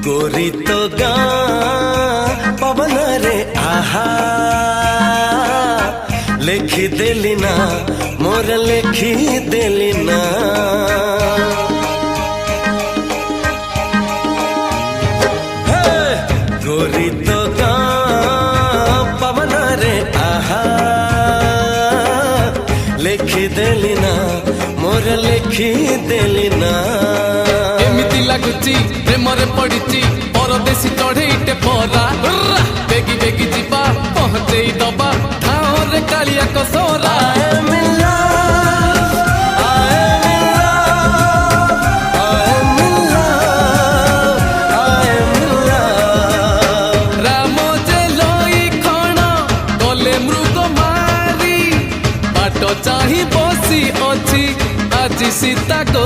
गोरी तो गाँ पवन रे आहा लेखी देली ना मोर लेखी देली ना गोरी तो गाँ पवन रे आहा लेखी देली ना मोर लेखी देली ना एमिति लागुची प्रेमरे पड़िची परदेशी चढ़ेईटे परा बेगी बेगी जीवा पहुंचेई दबा ठाओ रे कालिया कसोरा राम जे लई खण गले मृग मारी बाट चाही बसी अछि आज सीता को